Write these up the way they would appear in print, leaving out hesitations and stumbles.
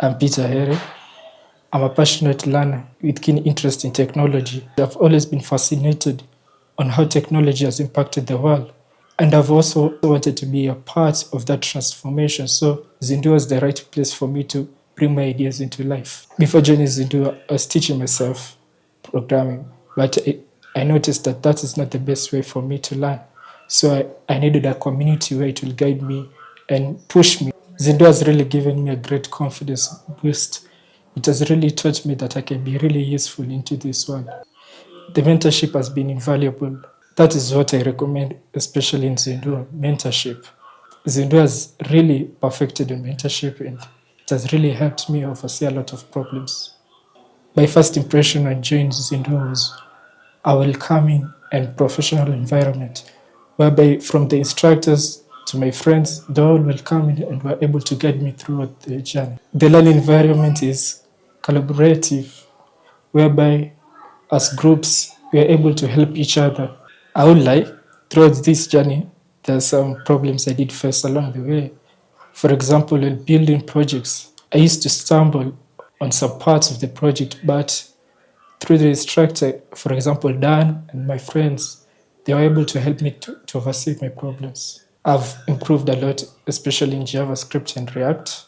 I'm Peter Heri. I'm a passionate learner with keen interest in technology. I've always been fascinated on how technology has impacted the world. And I've also wanted to be a part of that transformation. So Zindua is the right place for me to bring my ideas into life. Before joining Zindua, I was teaching myself programming, but I noticed that that is not the best way for me to learn. So I needed a community where it will guide me and push me. Zindua has really given me a great confidence boost. It has really taught me that I can be really useful into this world. The mentorship has been invaluable. That is what I recommend, especially in Zindua, mentorship. Zindua has really perfected in mentorship and it has really helped me oversee a lot of problems. My first impression when I joined Zindua was a welcoming and professional environment, whereby from the instructors to my friends, they all welcomed and were able to guide me throughout the journey. The learning environment is collaborative, whereby as groups we are able to help each other. I would lie, throughout this journey, there are some problems I did face along the way. For example, in building projects, I used to stumble on some parts of the project, but through the instructor, for example, Dan and my friends, they were able to help me to oversee my problems. I've improved a lot, especially in JavaScript and React.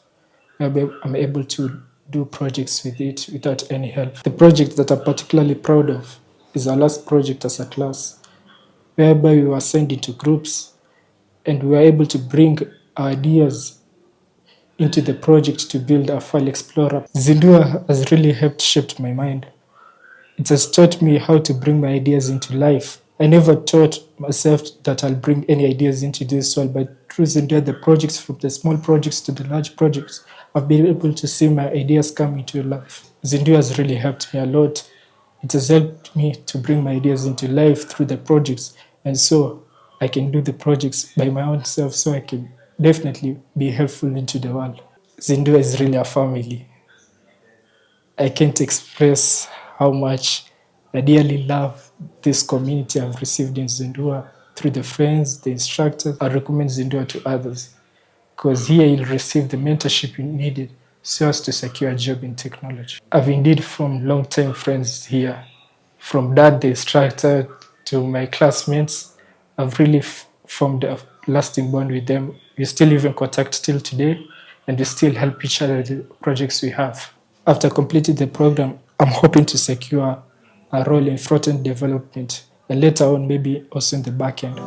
I'm able to do projects with it without any help. The project that I'm particularly proud of is our last project as a class, whereby we were assigned into groups and we were able to bring our ideas into the project to build a file explorer. Zindua has really helped shape my mind. It has taught me how to bring my ideas into life. I never thought myself that I'll bring any ideas into this world, but through Zindua, the projects, from the small projects to the large projects, I've been able to see my ideas come into life. Zindua has really helped me a lot. It has helped me to bring my ideas into life through the projects, and so I can do the projects by my own self, so I can definitely be helpful into the world. Zindua is really a family. I can't express how much I dearly love this community I've received in Zindua through the friends, the instructors. I recommend Zindua to others because here you'll receive the mentorship you needed so as to secure a job in technology. I've indeed formed long-time friends here, from Dad, the instructor, to my classmates. I've really formed a lasting bond with them. We still live in contact till today, and we still help each other with the projects we have. After completing the program, I'm hoping to secure a role in front-end development and later on maybe also in the back end.